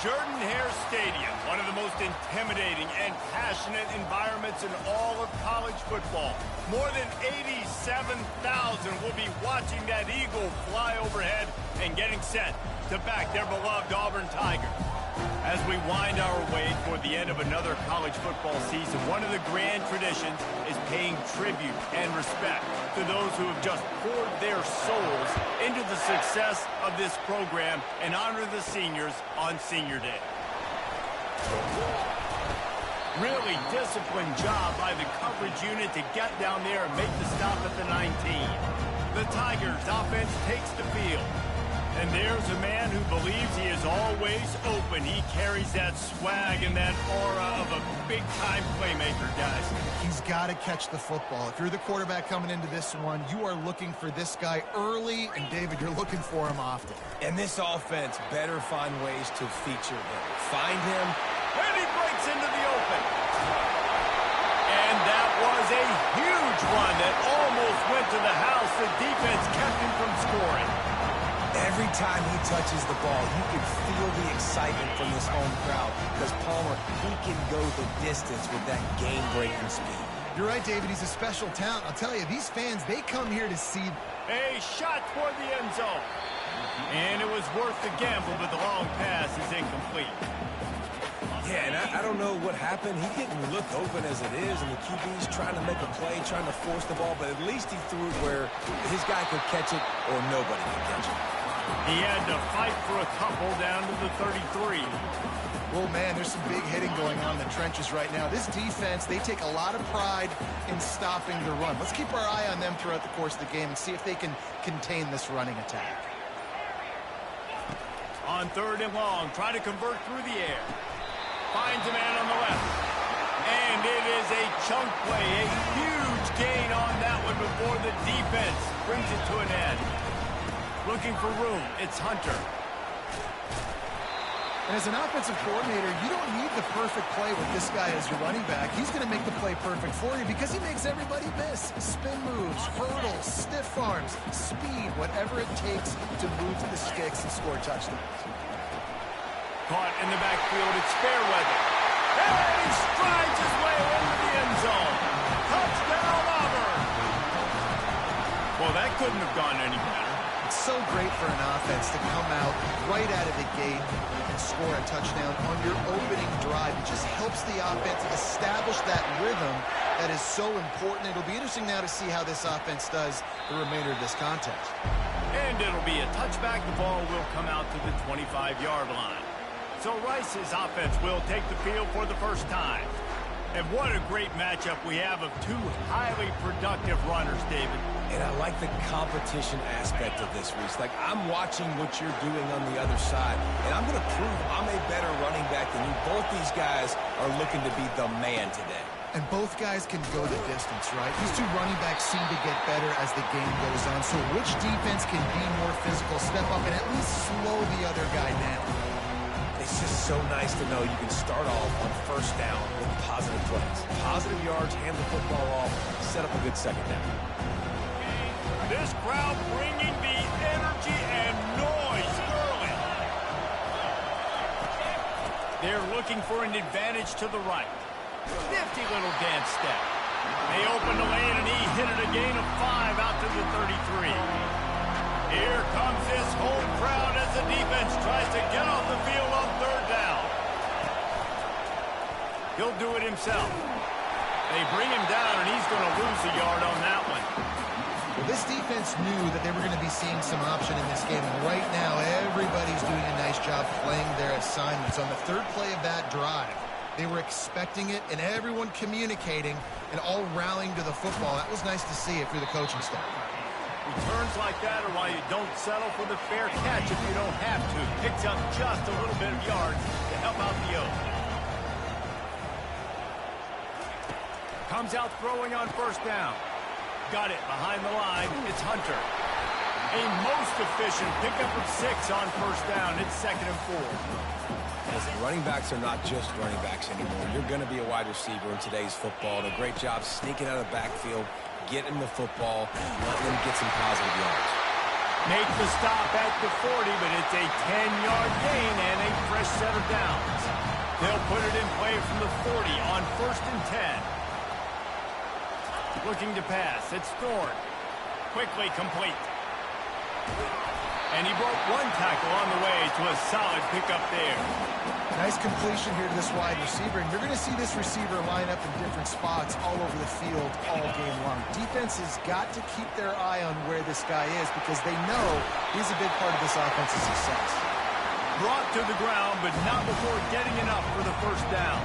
Jordan-Hare Stadium, one of the most intimidating and passionate environments in all of college football. More than 87,000 will be watching that eagle fly overhead and getting set to back their beloved Auburn Tigers. As we wind our way toward the end of another college football season, one of the grand traditions is paying tribute and respect to those who have just poured their souls into the success of this program and honor the seniors on Senior Day. Really disciplined job by the coverage unit to get down there and make the stop at the 19. The Tigers offense takes the field. And there's a man who believes he is always open. He carries that swag and that aura of a big-time playmaker, guys. He's got to catch the football. If you're the quarterback coming into this one, you are looking for this guy early, and David, you're looking for him often. And this offense better find ways to feature him. Find him. And he breaks into the open. And that was a huge run that almost went to the house. The defense kept him from scoring. Every time he touches the ball, you can feel the excitement from this home crowd because Palmer, he can go the distance with that game-breaking speed. You're right, David. He's a special talent. I'll tell you, these fans, they come here to see. A shot toward the end zone. And it was worth the gamble, but the long pass is incomplete. Yeah, and I don't know what happened. He didn't look open as it is, and the QB's trying to make a play, trying to force the ball, but at least he threw it where his guy could catch it or nobody could catch it. He had to fight for a couple down to the 33. Oh, man, there's some big hitting going on in the trenches right now. This defense, they take a lot of pride in stopping the run. Let's keep our eye on them throughout the course of the game and see if they can contain this running attack. On 3rd and long, try to convert through the air. Finds a man on the left. And it is a chunk play, a huge gain on that one before the defense brings it to an end. Looking for room, it's Hunter. And as an offensive coordinator, you don't need the perfect play with this guy as your running back. He's going to make the play perfect for you because he makes everybody miss. Spin moves, hurdles, stiff arms, speed, whatever it takes to move to the sticks and score touchdowns. Caught in the backfield, it's Fairweather. And he strides his way into the end zone. Touchdown, Auburn! Well, that couldn't have gone any better. It's so great for an offense to come out right out of the gate and score a touchdown on your opening drive. It just helps the offense establish that rhythm that is so important. It'll be interesting now to see how this offense does the remainder of this contest. And it'll be a touchback. The ball will come out to the 25-yard line. So Rice's offense will take the field for the first time. And what a great matchup we have of two highly productive runners, David. And I like the competition aspect of this, Reese. Like, I'm watching what you're doing on the other side, and I'm going to prove I'm a better running back than you. Both these guys are looking to be the man today. And both guys can go the distance, right? These two running backs seem to get better as the game goes on. So which defense can be more physical, step up, and at least slow the other guy down? It's just so nice to know you can start off on 1st down with positive plays. Positive yards, hand the football off, set up a good 2nd down. This crowd bringing the energy and noise early. They're looking for an advantage to the right. Nifty little dance step. They open the lane, and he hit it a gain of 5 out to the 33. Here comes this home crowd as the defense tries to get off the field on 3rd down. He'll do it himself. They bring him down, and he's going to lose a yard on that one. Well, this defense knew that they were going to be seeing some option in this game, and right now everybody's doing a nice job playing their assignments. On the 3rd play of that drive, they were expecting it, and everyone communicating and all rallying to the football. That was nice to see if you're the coaching staff. Returns like that are why you don't settle for the fair catch if you don't have to. Picks up just a little bit of yards to help out the Oaks. Comes out throwing on 1st down. Got it behind the line. It's Hunter. A most efficient pickup of 6 on 1st down. It's 2nd and 4. Listen, running backs are not just running backs anymore. You're going to be a wide receiver in today's football. And a great job sneaking out of the backfield, getting the football, letting them get some positive yards. Make the stop at the 40, but it's a 10-yard gain and a fresh set of downs. They'll put it in play from the 40 on 1st and 10. Looking to pass. It's Thorne. Quickly complete. And he broke one tackle on the way to a solid pickup there. Nice completion here to this wide receiver, and you're going to see this receiver line up in different spots all over the field all game long. Defense has got to keep their eye on where this guy is because they know he's a big part of this offense's success. Brought to the ground, but not before getting enough for the first down.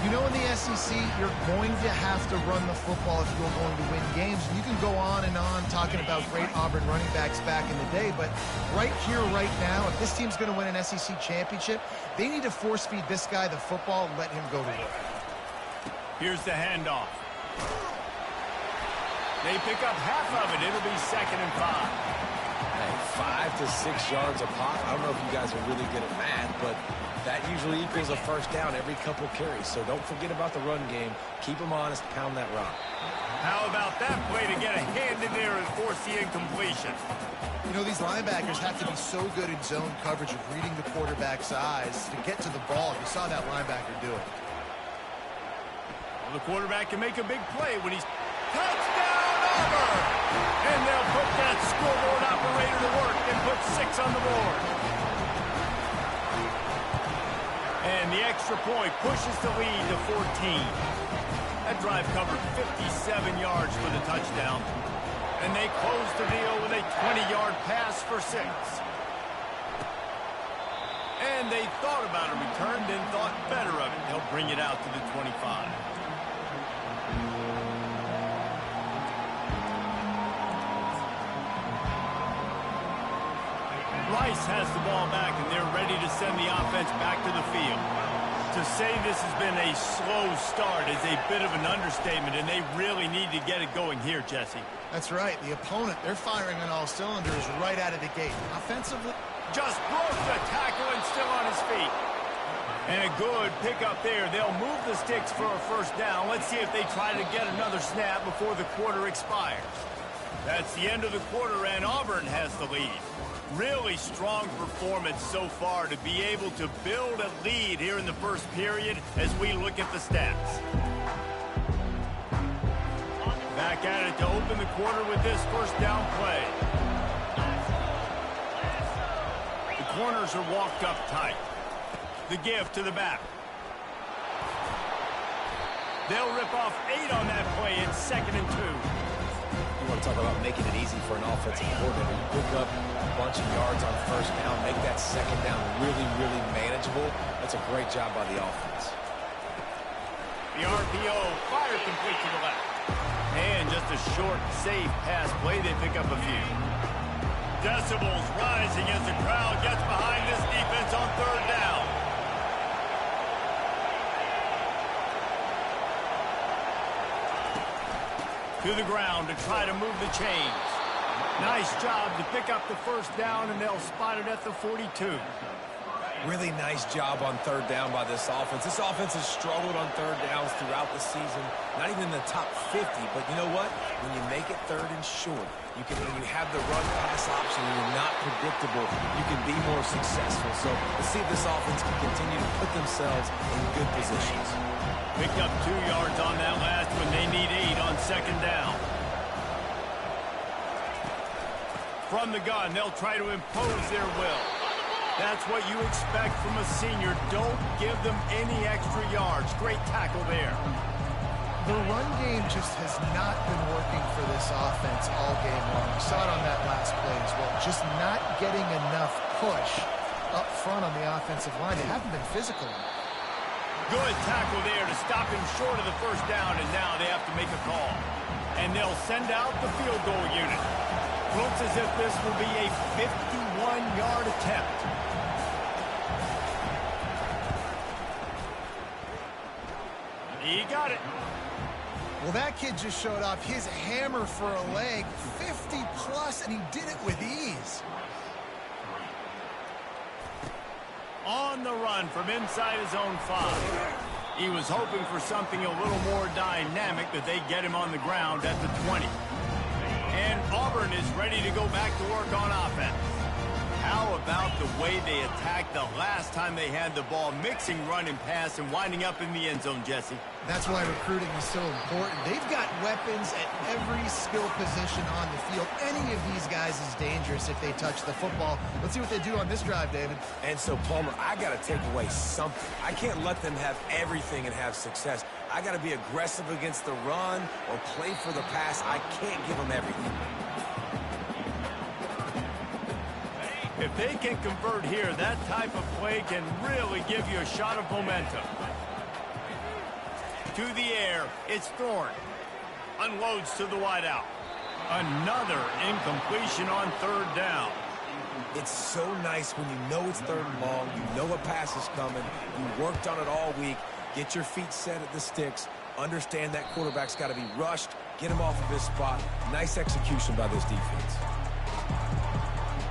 You know, in the SEC, you're going to have to run the football if you're going to win games. You can go on and on talking about great Auburn running backs back in the day, but right here, right now, if this team's going to win an SEC championship, they need to force-feed this guy the football and let him go to work. Here's the handoff. They pick up half of it. It'll be 2nd and 5. Hey, 5 to 6 yards a pop. I don't know if you guys are really good at math, but that usually equals a first down every couple carries. So don't forget about the run game. Keep them honest. Pound that rock. How about that play to get a hand in there and force the incompletion? You know, these linebackers have to be so good in zone coverage of reading the quarterback's eyes to get to the ball. You saw that linebacker do it. Well, the quarterback can make a big play when he's touchdown Auburn! And they'll put that scoreboard operator to work and put 6 on the board. And the extra point pushes the lead to 14. That drive covered 57 yards for the touchdown. And they close the deal with a 20-yard pass for 6. And they thought about a return, then thought better of it. They'll bring it out to the 25. Rice has the ball back, and they're ready to send the offense back to the field. To say this has been a slow start is a bit of an understatement, and they really need to get it going here, Jesse. That's right. The opponent, they're firing on all cylinders right out of the gate. Offensively, just broke the tackle and still on his feet. And a good pickup there. They'll move the sticks for a first down. Let's see if they try to get another snap before the quarter expires. That's the end of the quarter, and Auburn has the lead. Really strong performance so far to be able to build a lead here in the first period as we look at the stats. Back at it to open the quarter with this first down play. The corners are walked up tight. The give to the back. They'll rip off 8 on that play. It's 2nd and 2. You want to talk about making it easy for an offensive coordinator. You pick up a bunch of yards on first down, make that second down really, really manageable. That's a great job by the offense. The RPO fired complete to the left. And just a short, safe pass play. They pick up a few. Decibels rising as the crowd gets behind this defense on 3rd down. To the ground to try to move the chains. Nice job to pick up the first down, and they'll spot it at the 42. Really nice job on 3rd down by this offense. This offense has struggled on 3rd downs throughout the season. Not even in the top 50, but you know what? When you make it 3rd and short, when you have the run-pass option and you're not predictable, you can be more successful. So let's see if this offense can continue to put themselves in good positions. Picked up 2 yards on that last one. They need 8 on 2nd down. From the gun, they'll try to impose their will. That's what you expect from a senior. Don't give them any extra yards. Great tackle there. the run game just has not been working for this offense all game long. We saw it on that last play as well. Just not getting enough push up front on the offensive line. They haven't been physical enough. Good tackle there to stop him short of the first down, and now they have to make a call. And they'll send out the field goal unit. Looks as if this will be a 51-yard attempt. He got it. Well, that kid just showed off his hammer for a leg, 50-plus, and he did it with ease. On the run from inside his own 5. He was hoping for something a little more dynamic, that they get him on the ground at the 20. And Auburn is ready. ready to go back to work on offense. How about the way they attacked the last time they had the ball, mixing run and pass and winding up in the end zone, Jesse? That's why recruiting is so important. They've got weapons at every skill position on the field. Any of these guys is dangerous if they touch the football. Let's see what they do on this drive, David. And so, Palmer, I got to take away something. I can't let them have everything and have success. I got to be aggressive against the run or play for the pass. I can't give them everything. If they can convert here, that type of play can really give you a shot of momentum. To the air, it's Thorne. Unloads to the wideout. Another incompletion on third down. It's so nice when you know it's third and long, you know a pass is coming, you worked on it all week, get your feet set at the sticks, understand that quarterback's got to be rushed, get him off of his spot. Nice execution by this defense.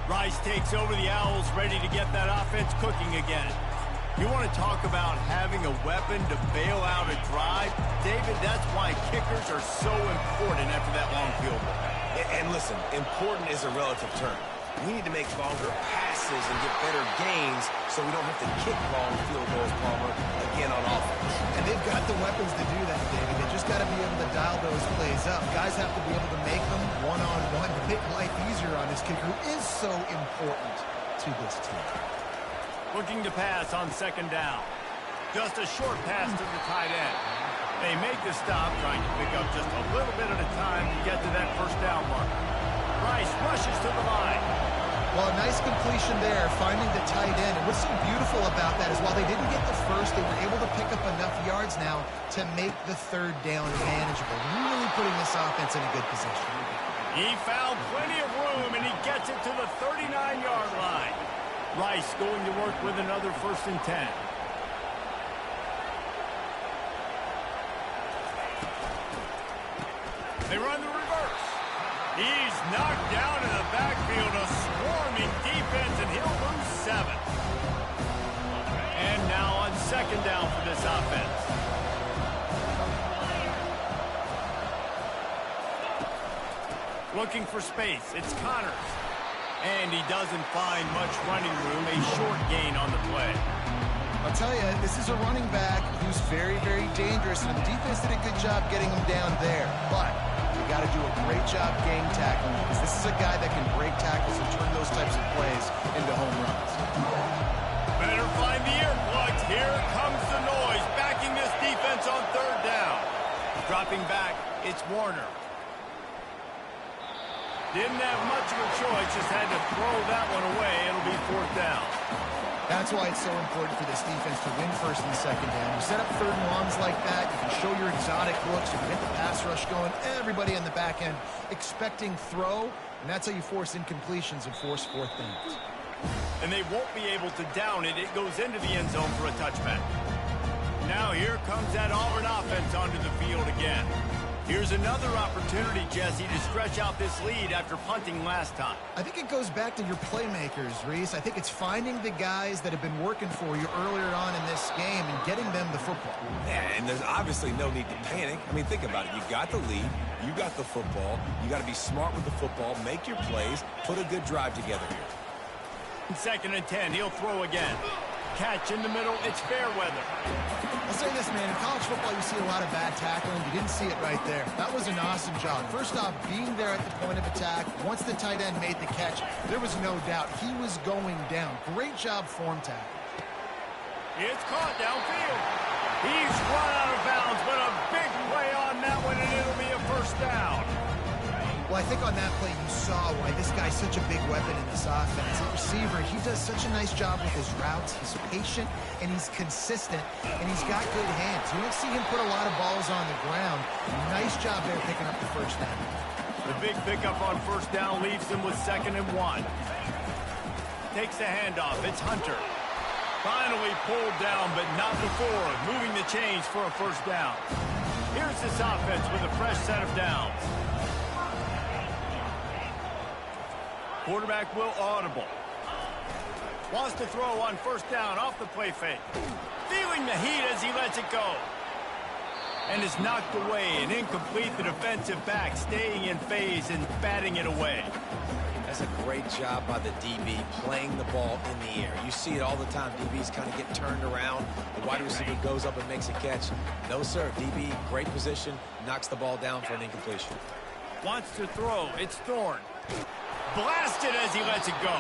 Rice takes over the Owls, ready to get that offense cooking again. You want to talk about having a weapon to bail out a drive? David, that's why kickers are so important after that long field goal. And listen, important is a relative term. We need to make longer passes and get better gains so we don't have to kick long field goals, Palmer, again on offense. And they've got the weapons to do that, David. They just got to be able to dial those plays up. Guys have to be able to make them one-on-one to make life easier on this kicker, who is so important to this team. Looking to pass on second down. Just a short pass to the tight end. They make the stop, trying to pick up just a little bit at a time to get to that first down mark. Rice rushes to the line. Well, a nice completion there, finding the tight end. And what's so beautiful about that is while they didn't get the first, they were able to pick up enough yards now to make the third down manageable. Really putting this offense in a good position. He found plenty of room, and he gets it to the 39-yard line. Rice going to work with another 1st and 10. They run the reverse. He's knocked down in the backfield, a swarming defense, and he'll lose 7. And now on second down for this offense. Looking for space. It's Connors. And he doesn't find much running room. A short gain on the play. I'll tell you, this is a running back who's very, very dangerous, and the defense did a good job getting him down there. But you got to do a great job game tackling, because this is a guy that can break tackles and turn those types of plays into home runs. Better find the earplugs. Here comes the noise, backing this defense on third down. Dropping back, it's Warner. Didn't have much of a choice, just had to throw that one away. It'll be 4th down. That's why it's so important for this defense to win 1st and 2nd down. You set up 3rd and longs like that, you can show your exotic looks, you can get the pass rush going, everybody in the back end expecting throw, and that's how you force incompletions and force 4th downs. And they won't be able to down it. It goes into the end zone for a touchback. Now here comes that Auburn offense onto the field again. Here's another opportunity, Jesse, to stretch out this lead after punting last time. I think it goes back to your playmakers, Reese. I think it's finding the guys that have been working for you earlier on in this game and getting them the football. Yeah, and there's obviously no need to panic. I mean, think about it. You got the lead. You got the football. You got to be smart with the football, make your plays, put a good drive together here. 2nd and 10. He'll throw again. Catch in the middle. It's Fairweather. I'll say this, man. In college football, you see a lot of bad tackling. You didn't see it right there. That was an awesome job. First off, being there at the point of attack. Once the tight end made the catch, there was no doubt he was going down. Great job form tackle. It's caught downfield. He's run out of bounds, but a big play on that one, and it'll be a 1st down. Well, I think on that play you saw why this guy's such a big weapon in this offense. The receiver, he does such a nice job with his routes. He's patient, and he's consistent, and he's got good hands. You don't see him put a lot of balls on the ground. Nice job there picking up the 1st down. The big pickup on 1st down leaves him with 2nd and 1. Takes the handoff. It's Hunter. Finally pulled down, but not before. Moving the chains for a 1st down. Here's this offense with a fresh set of downs. Quarterback will audible. Wants to throw on 1st down off the play fake. Feeling the heat as he lets it go. and is knocked away and incomplete. The defensive back staying in phase and batting it away. That's a great job by the DB playing the ball in the air. You see it all the time. DBs kind of get turned around. The wide receiver goes up and makes a catch. No, sir. DB, great position, knocks the ball down for an incompletion. Wants to throw. It's Thorne. Blasted as he lets it go.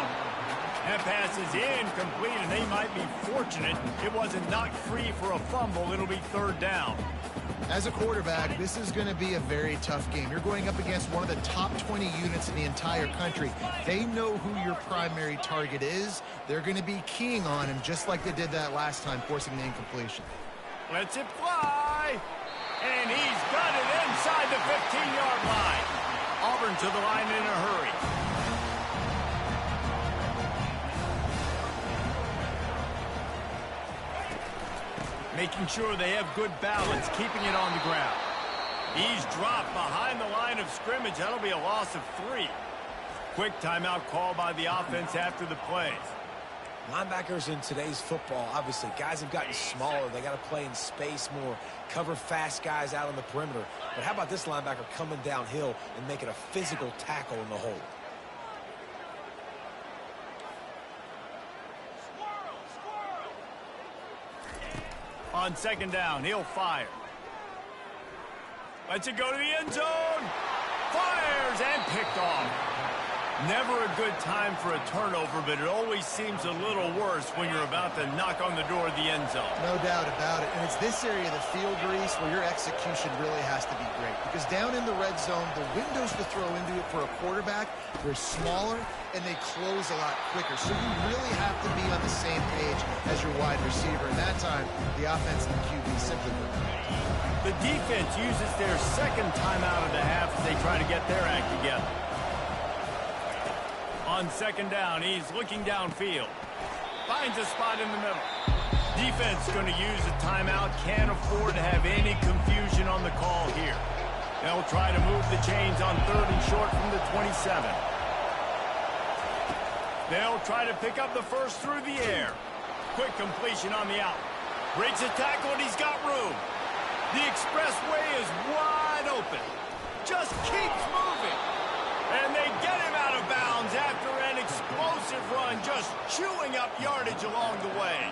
That pass is incomplete, and they might be fortunate it wasn't knocked free for a fumble. It'll be third down. As a quarterback, this is going to be a very tough game. You're going up against one of the top 20 units in the entire country. They know who your primary target is. They're going to be keying on him just like they did that last time, forcing the incompletion. Lets it fly. And he's got it inside the 15-yard line. Auburn to the line in a hurry. Making sure they have good balance, keeping it on the ground. He's dropped behind the line of scrimmage. That'll be a loss of 3. Quick timeout call by the offense after the plays. Linebackers in today's football, obviously, guys have gotten smaller. They got to play in space more, cover fast guys out on the perimeter. But how about this linebacker coming downhill and making a physical tackle in the hole? On second down, he'll fire. Lets it go to the end zone. Fires and picked off. Never a good time for a turnover, but it always seems a little worse when you're about to knock on the door of the end zone. No doubt about it. And it's this area of the field, Reese, where your execution really has to be great. Because down in the red zone, the windows to throw into it for a quarterback, they're smaller and they close a lot quicker. So you really have to be on the same page as your wide receiver. And that time, the offense and the QB simply wouldn't. The defense uses their second timeout of the half as they try to get their act together. On second down, he's looking downfield. Finds a spot in the middle. Defense going to use a timeout. Can't afford to have any confusion on the call here. They'll try to move the chains on third and short from the 27. They'll try to pick up the first through the air. Quick completion on the out. Breaks a tackle and he's got room. The expressway is wide open. Just keeps moving. And they get him out of bounds after an explosive run, just chewing up yardage along the way.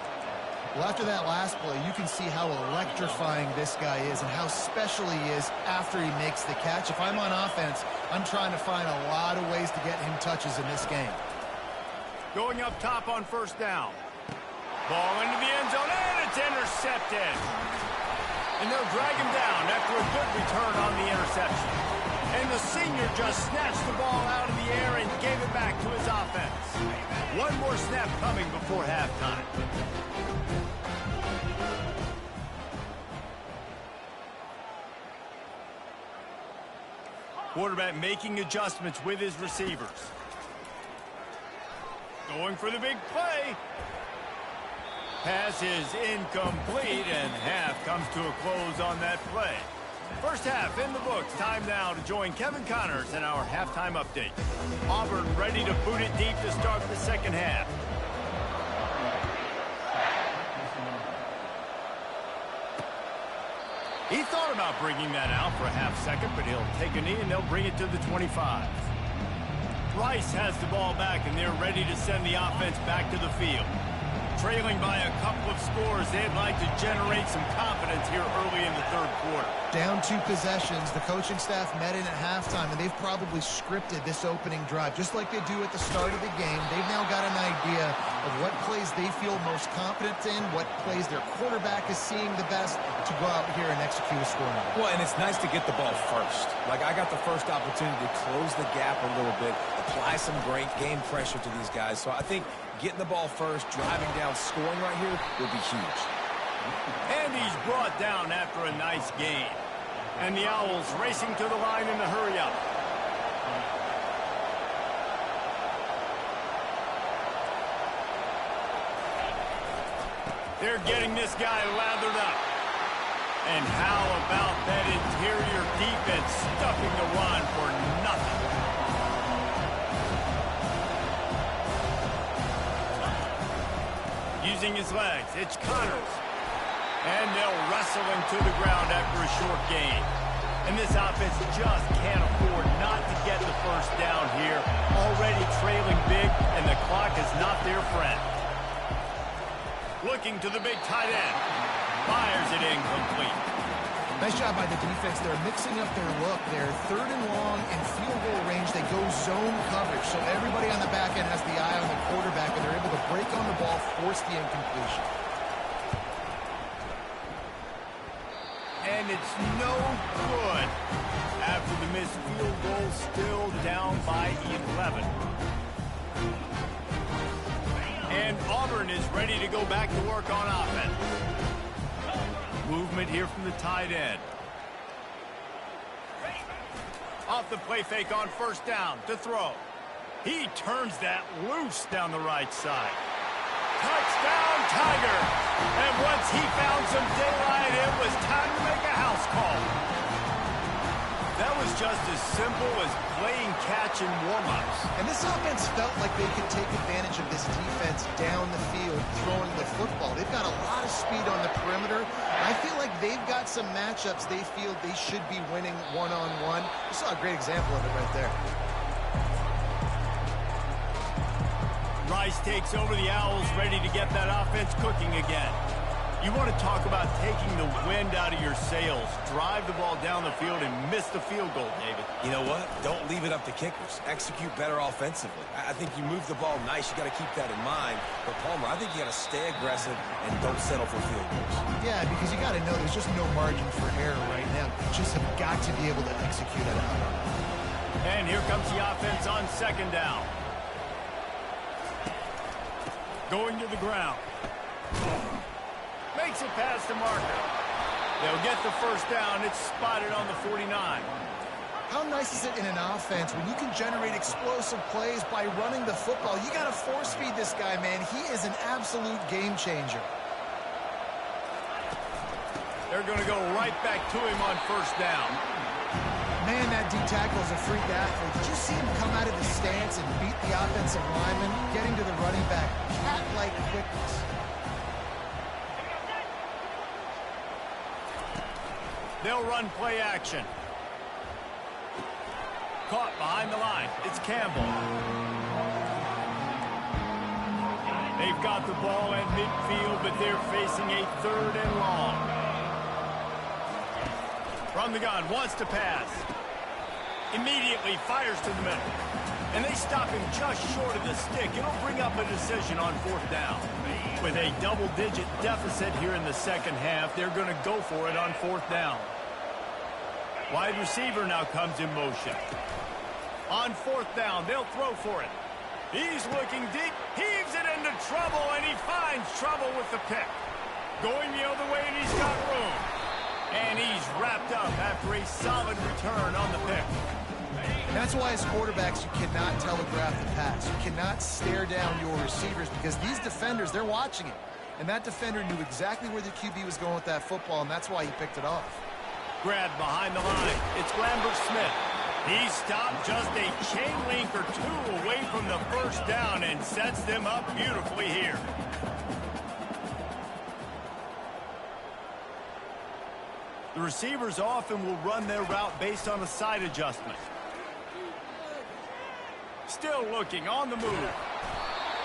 Well, after that last play, you can see how electrifying this guy is and how special he is after he makes the catch. If I'm on offense, I'm trying to find a lot of ways to get him touches in this game. Going up top on first down. Ball into the end zone, and it's intercepted. And they'll drag him down after a good return on the interception. And the senior just snatched the ball out of the air and gave it back to his offense. One more snap coming before halftime. Quarterback making adjustments with his receivers. Going for the big play. Pass is incomplete, and half comes to a close on that play. First half in the books. Time now to join Kevin Connors in our halftime update. Auburn ready to boot it deep to start the second half. He thought about bringing that out for a half second, but he'll take a knee and they'll bring it to the 25. Rice has the ball back, and they're ready to send the offense back to the field. Trailing by a couple of scores, they'd like to generate some confidence here early in the third quarter. Down 2 possessions, the coaching staff met in at halftime, and they've probably scripted this opening drive. Just like they do at the start of the game, they've now got an idea of what plays they feel most confident in, what plays their quarterback is seeing the best to go out here and execute a scoring. Well, and it's nice to get the ball first. Like, I got the first opportunity to close the gap a little bit, apply some great game pressure to these guys. So I think getting the ball first, driving down, scoring right here will be huge. And he's brought down after a nice gain. And the Owls racing to the line in the hurry-up. They're getting this guy lathered up. And how about that interior defense stuffing the run for nothing? Using his legs, it's Connors. And they'll wrestle him to the ground after a short gain. And this offense just can't afford not to get the first down here. Already trailing big, and the clock is not their friend. Looking to the big tight end. Fires it incomplete. Nice job by the defense. They're mixing up their look. They're third and long in field goal range. They go zone coverage. So everybody on the back end has the eye on the quarterback, and they're able to break on the ball, force the incompletion. And it's no good after the missed field goal, still down by 11. And Auburn is ready to go back to work on offense. Movement here from the tight end. Off the play fake on first down to throw. He turns that loose down the right side. Touchdown, Tiger! And once he found some daylight, it was time to make a house call. That was just as simple as playing catch in warm-ups. And this offense felt like they could take advantage of this defense down the field, throwing the football. They've got a lot of speed on the perimeter. I feel like they've got some matchups they feel they should be winning one-on-one. You saw a great example of it right there. Rice takes over the Owls, ready to get that offense cooking again. You want to talk about taking the wind out of your sails. Drive the ball down the field and miss the field goal, David. You know what? Don't leave it up to kickers. Execute better offensively. I think you move the ball nice. You got to keep that in mind. But, Palmer, I think you got to stay aggressive and don't settle for field goals. Yeah, because you got to know there's just no margin for error right now. You just have got to be able to execute it out. And here comes the offense on second down. Going to the ground. Makes it past the marker. They'll get the first down. It's spotted on the 49. How nice is it in an offense when you can generate explosive plays by running the football? You got to force feed this guy, man. He is an absolute game changer. They're going to go right back to him on first down. Man, that D-tackle is a freak athlete. Did you see him come out of the stance and beat the offensive lineman, getting to the running back? Cat-like quickness. They'll run play action. Caught behind the line. It's Campbell. They've got the ball at midfield, but they're facing a third and long. From the gun, wants to pass. Immediately fires to the middle. And they stop him just short of the stick. It'll bring up a decision on fourth down. With a double-digit deficit here in the second half, they're going to go for it on fourth down. Wide receiver now comes in motion. On fourth down, they'll throw for it. He's looking deep, heaves it into trouble, and he finds trouble with the pick. Going the other way, and he's got room. And he's wrapped up after a solid return on the pick. That's why as quarterbacks, you cannot telegraph the pass. You cannot stare down your receivers because these defenders, they're watching it. And that defender knew exactly where the QB was going with that football, and that's why he picked it off. Grabbed behind the line. It's Lambert-Smith. He stopped just a chain link or two away from the first down and sets them up beautifully here. The receivers often will run their route based on a side adjustment. Still looking on the move.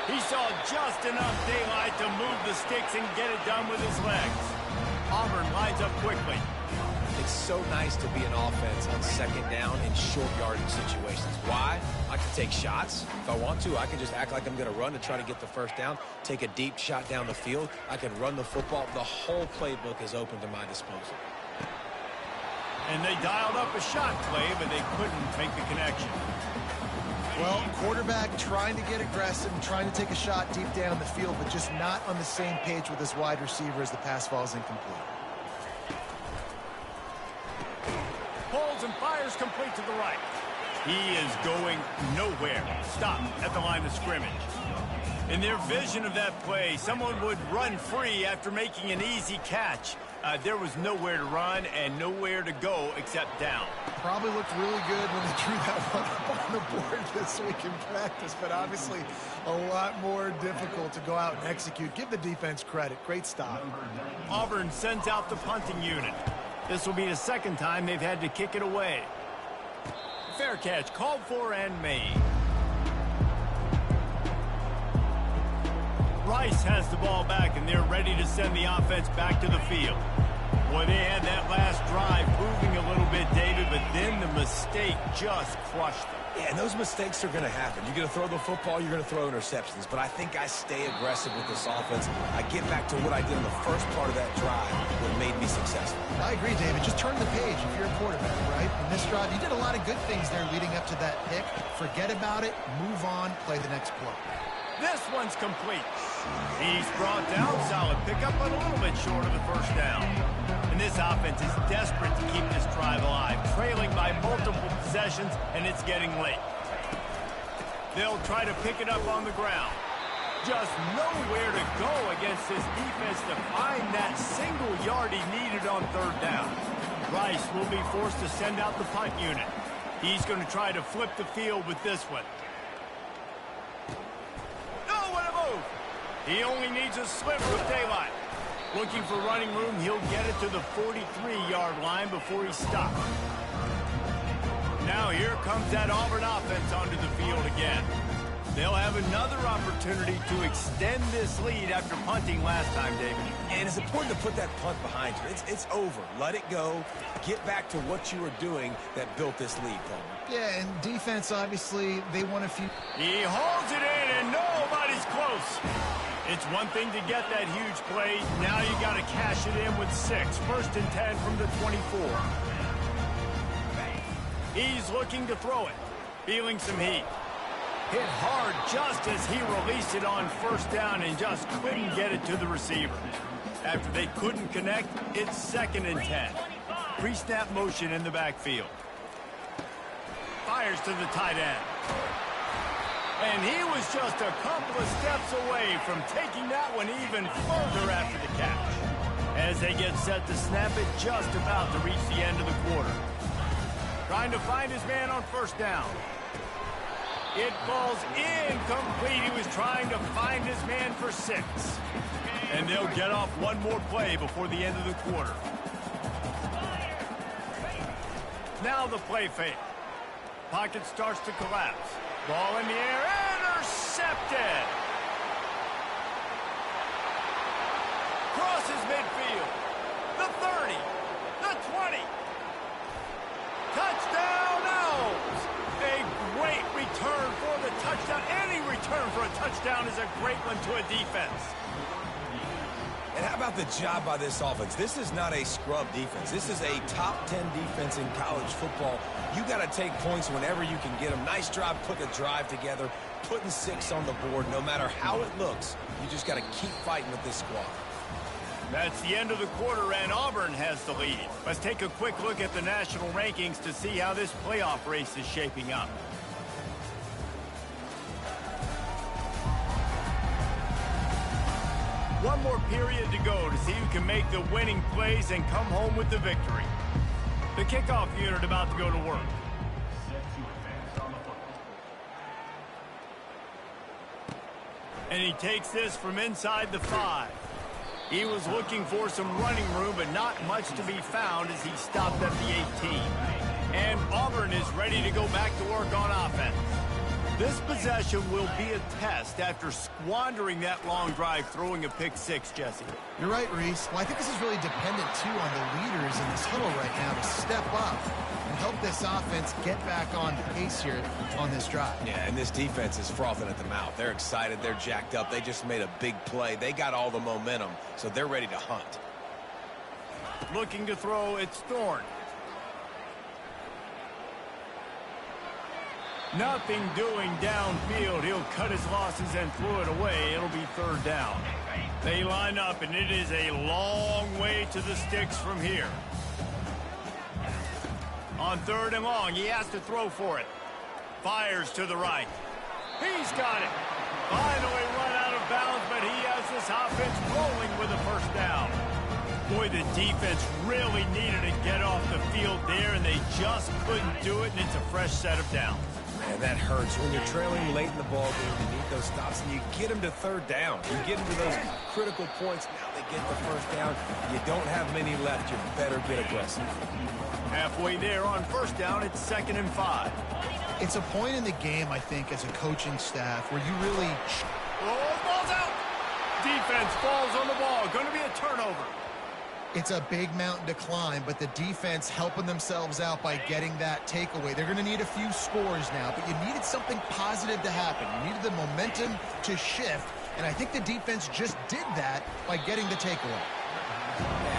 He saw just enough daylight to move the sticks and get it done with his legs. Auburn lines up quickly. It's so nice to be an offense on second down in short yardage situations. Why? I can take shots. If I want to, I can just act like I'm going to run to try to get the first down, take a deep shot down the field. I can run the football. The whole playbook is open to my disposal. And they dialed up a shot play, but they couldn't make the connection. Well, quarterback trying to get aggressive and trying to take a shot deep down the field, but just not on the same page with his wide receiver as the pass falls incomplete. Pulls and fires complete to the right. He is going nowhere. Stop at the line of scrimmage. In their vision of that play, someone would run free after making an easy catch. There was nowhere to run and nowhere to go except down. probably looked really good when they drew that one up on the board this week in practice, but obviously a lot more difficult to go out and execute. Give the defense credit. Great stop. Auburn sends out the punting unit. This will be the second time they've had to kick it away. Fair catch called for and made. Rice has the ball back, and they're ready to send the offense back to the field. Boy, they had that last drive moving a little bit, David, but then the mistake just crushed them. Yeah, and those mistakes are going to happen. You're going to throw the football, you're going to throw interceptions. But I think I stay aggressive with this offense. I get back to what I did in the first part of that drive, what made me successful. I agree, David. Just turn the page if you're a quarterback, right? In this drive, you did a lot of good things there leading up to that pick. Forget about it, move on, play the next play. This one's complete. He's brought down. Solid pickup, but a little bit short of the first down. And this offense is desperate to keep this drive alive, trailing by multiple possessions, and it's getting late. They'll try to pick it up on the ground. Just nowhere to go against this defense to find that single yard he needed on third down. Rice will be forced to send out the punt unit. He's going to try to flip the field with this one. He only needs a sliver of daylight. Looking for running room, he'll get it to the 43-yard line before he stops. Now here comes that Auburn offense onto the field again. They'll have another opportunity to extend this lead after punting last time, David. And it's important to put that punt behind you. It's over. Let it go. Get back to what you were doing that built this lead, Coleman. Yeah, and defense, obviously, they won a few. He holds it in, and nobody's close. It's one thing to get that huge play. Now you got to cash it in with 6. First and 10 from the 24. He's looking to throw it. Feeling some heat. Hit hard just as he released it on first down and just couldn't get it to the receiver. After they couldn't connect, it's 2nd and 10. Pre-snap motion in the backfield. Fires to the tight end. And he was just a couple of steps away from taking that one even further after the catch. As they get set to snap it, just about to reach the end of the quarter. Trying to find his man on first down. It falls incomplete. He was trying to find his man for 6. And they'll get off one more play before the end of the quarter. Now the play fake. Pocket starts to collapse. Ball in the air, intercepted! Crosses midfield. The 30, the 20. Touchdown Owls! A great return for the touchdown. Any return for a touchdown is a great one to a defense. And how about the job by this offense? This is not a scrub defense. This is a top 10 defense in college football. You got to take points whenever you can get them. Nice job putting the drive together, putting 6 on the board. No matter how it looks, you just got to keep fighting with this squad. That's the end of the quarter, and Auburn has the lead. Let's take a quick look at the national rankings to see how this playoff race is shaping up. One more period to go to see who can make the winning plays and come home with the victory. The kickoff unit about to go to work. And he takes this from inside the 5. He was looking for some running room, but not much to be found as he stopped at the 18. And Auburn is ready to go back to work on offense. This possession will be a test after squandering that long drive, throwing a pick-6, Jesse. You're right, Reese. Well, I think this is really dependent, too, on the leaders in this huddle right now to step up and help this offense get back on pace here on this drive. Yeah, and this defense is frothing at the mouth. They're excited. They're jacked up. They just made a big play. They got all the momentum, so they're ready to hunt. Looking to throw, it's Thorne. Nothing doing downfield. He'll cut his losses and throw it away. It'll be 3rd down. They line up, and it is a long way to the sticks from here. On 3rd and long, he has to throw for it. Fires to the right. He's got it. Finally run out of bounds, but he has this offense rolling with a 1st down. Boy, the defense really needed to get off the field there, and they just couldn't do it, and it's a fresh set of downs. Man, that hurts. When you're trailing late in the ball game, you need those stops, and you get them to third down. You get them to those critical points. Now they get the first down. You don't have many left. You better get aggressive. Halfway there on first down, it's 2nd and 5. It's a point in the game, I think, as a coaching staff where you really... Oh, ball's out! Defense falls on the ball. Going to be a turnover. It's a big mountain to climb, but the defense helping themselves out by getting that takeaway. They're going to need a few scores now, but you needed something positive to happen. You needed the momentum to shift, and I think the defense just did that by getting the takeaway.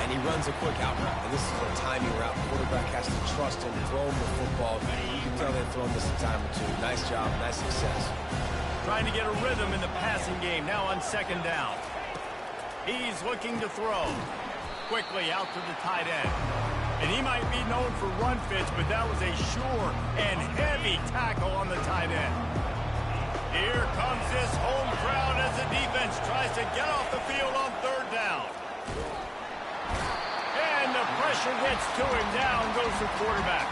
And he runs a quick out route, and this is a timing route. The quarterback has to trust him, throw him the football. You can tell they've thrown this a time or two. Nice job, nice success. Trying to get a rhythm in the passing game, now on 2nd down. He's looking to throw. Quickly out to the tight end. And he might be known for run fits, but that was a sure and heavy tackle on the tight end. Here comes this home crowd as the defense tries to get off the field on 3rd down. And the pressure gets to him. Down goes the quarterback.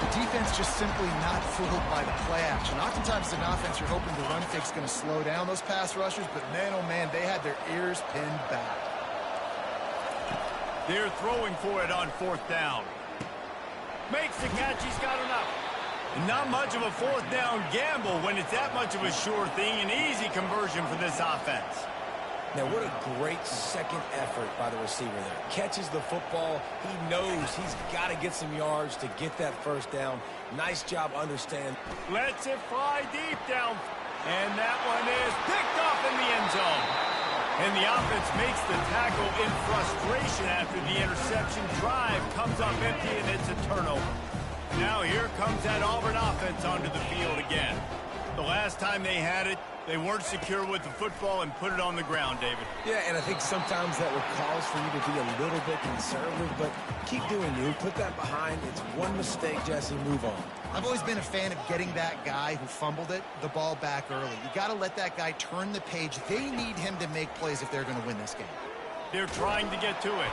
The defense just simply not fooled by the play action. Oftentimes, as an offense, you're hoping the run fix is going to slow down those pass rushers, but man, oh man, they had their ears pinned back. They're throwing for it on 4th down. Makes the catch. He's got enough. Not much of a 4th down gamble when it's that much of a sure thing. An easy conversion for this offense. Now, what a great second effort by the receiver there. Catches the football. He knows he's got to get some yards to get that first down. Nice job understanding. Lets it fly deep down. And that one is picked off in the end zone. And the offense makes the tackle in frustration after the interception. Drive comes up empty, and it's a turnover. Now here comes that Auburn offense onto the field again. The last time they had it, they weren't secure with the football and put it on the ground, David. Yeah, and I think sometimes that would cause for you to be a little bit conservative, but keep doing you. Put that behind. It's one mistake, Jesse. Move on. I've always been a fan of getting that guy who fumbled it, the ball back early. You got to let that guy turn the page. They need him to make plays if they're going to win this game. They're trying to get to it.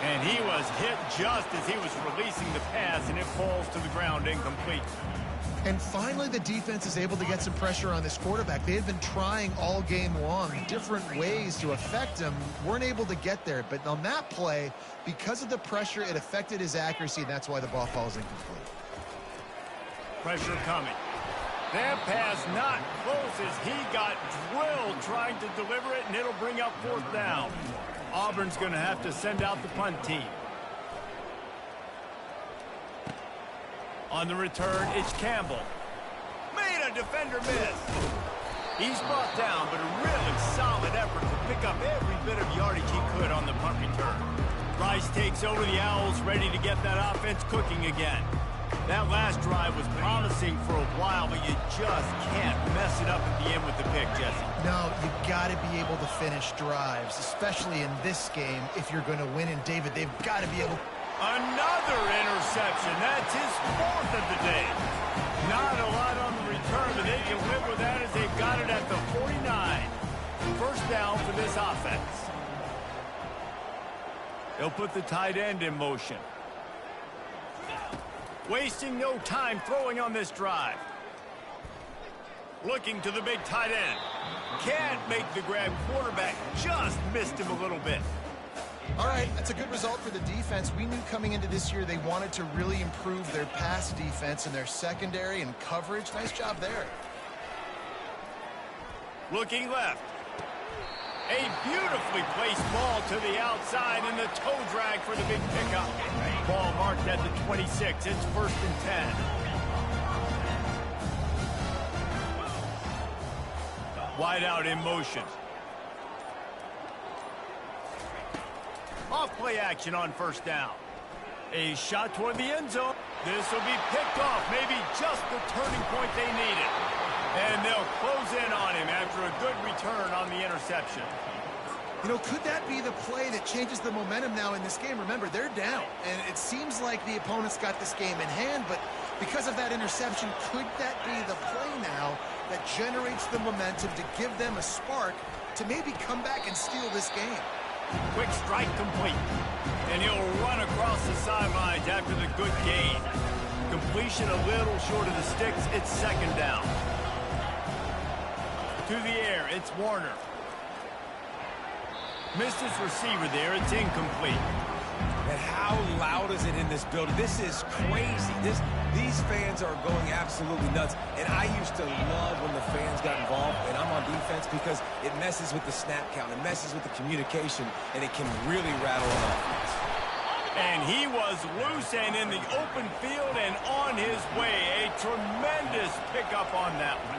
And he was hit just as he was releasing the pass, and it falls to the ground incomplete. And finally, the defense is able to get some pressure on this quarterback. They had been trying all game long, different ways to affect him, weren't able to get there. But on that play, because of the pressure, it affected his accuracy, and that's why the ball falls incomplete. Pressure coming. That pass not close as he got drilled trying to deliver it, and it'll bring up 4th down. Auburn's going to have to send out the punt team. On the return, it's Campbell. Made a defender miss. He's brought down, but a really solid effort to pick up every bit of yardage he could on the punt return. Rice takes over the Owls, ready to get that offense cooking again. That last drive was promising for a while, but you just can't mess it up at the end with the pick, Jesse. No, you got to be able to finish drives, especially in this game if you're going to win. And, David, they've got to be able... Another interception. That's his 4th of the day. Not a lot on the return, but they can live with that as they've got it at the 49. First down for this offense. They'll put the tight end in motion. Wasting no time throwing on this drive. Looking to the big tight end. Can't make the grab. Quarterback just missed him a little bit. All right, that's a good result for the defense. We knew coming into this year they wanted to really improve their pass defense and their secondary and coverage. Nice job there. Looking left. A beautifully placed ball to the outside and the toe drag for the big pickup. Ball marked at the 26. It's 1st and 10. Wide out in motion. Off play action on 1st down. A shot toward the end zone. This will be picked off. Maybe just the turning point they needed. And they'll close in on him after a good return on the interception. You know, could that be the play that changes the momentum now in this game? Remember, they're down, and it seems like the opponent's got this game in hand, but because of that interception, could that be the play now that generates the momentum to give them a spark to maybe come back and steal this game? Quick strike complete. And he'll run across the sidelines after the good gain. Completion a little short of the sticks. It's second down. To the air, it's Warner. Missed his receiver there. It's incomplete. And how loud is it in this building? This is crazy. These fans are going absolutely nuts. And I used to love when the fans got involved, and I'm on defense, because it messes with the snap count. It messes with the communication, and it can really rattle an offense. And he was loose and in the open field and on his way. A tremendous pickup on that one.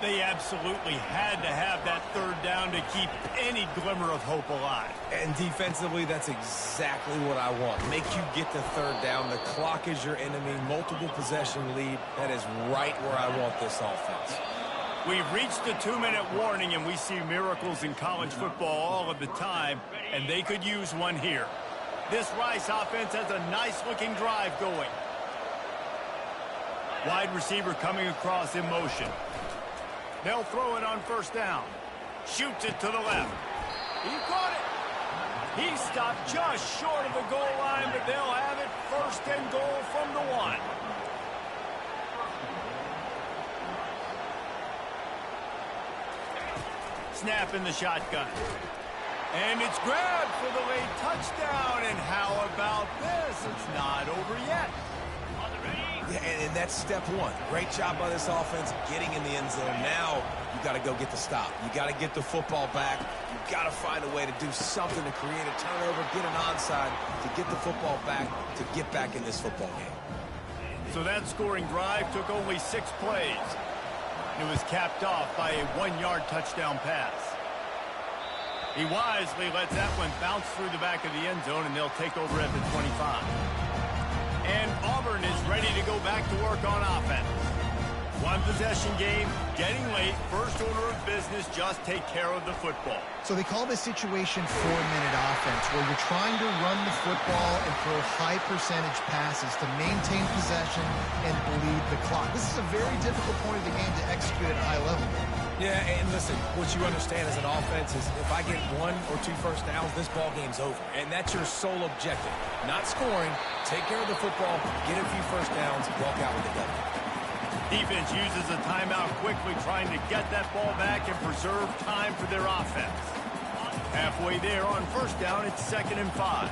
They absolutely had to have that third down to keep any glimmer of hope alive. And defensively, that's exactly what I want. Make you get the third down. The clock is your enemy. Multiple possession lead. That is right where I want this offense. We've reached the 2-minute warning, and we see miracles in college football all of the time, and they could use one here. This Rice offense has a nice-looking drive going. Wide receiver coming across in motion. They'll throw it on first down. Shoots it to the left. He caught it. He stopped just short of the goal line, but they'll have it first and goal from the 1. Snap in the shotgun. And it's grabbed for the late touchdown. And how about this? It's not over yet. And that's step one. Great job by this offense getting in the end zone. Now you got to go get the stop. You got to get the football back. You got to find a way to do something to create a turnover, get an onside, to get the football back, to get back in this football game. So that scoring drive took only 6 plays. It was capped off by a 1-yard touchdown pass. He wisely lets that one bounce through the back of the end zone, and they'll take over at the 25. And Auburn is ready to go back to work on offense. One possession game, getting late. First order of business, just take care of the football. So they call this situation 4-minute offense, where you're trying to run the football and throw high percentage passes to maintain possession and bleed the clock. This is a very difficult point of the game to execute at a high level. Yeah, and listen, what you understand as an offense is if I get 1 or 2 first downs, this ball game's over. And that's your sole objective. Not scoring, take care of the football, get a few first downs, walk out with the W. Defense uses a timeout quickly, trying to get that ball back and preserve time for their offense. Halfway there on first down, it's 2nd and 5.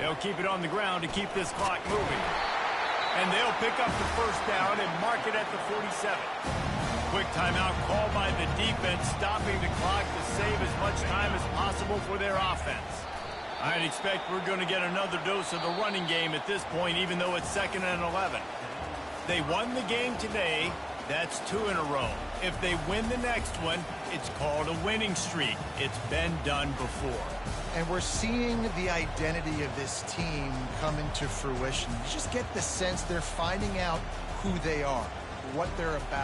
They'll keep it on the ground to keep this clock moving. And they'll pick up the first down and mark it at the 47. Quick timeout called by the defense, stopping the clock to save as much time as possible for their offense. I'd expect we're going to get another dose of the running game at this point, even though it's 2nd and 11. They won the game today. That's 2 in a row. If they win the next one, it's called a winning streak. It's been done before. And we're seeing the identity of this team come into fruition. You just get the sense they're finding out who they are, what they're about.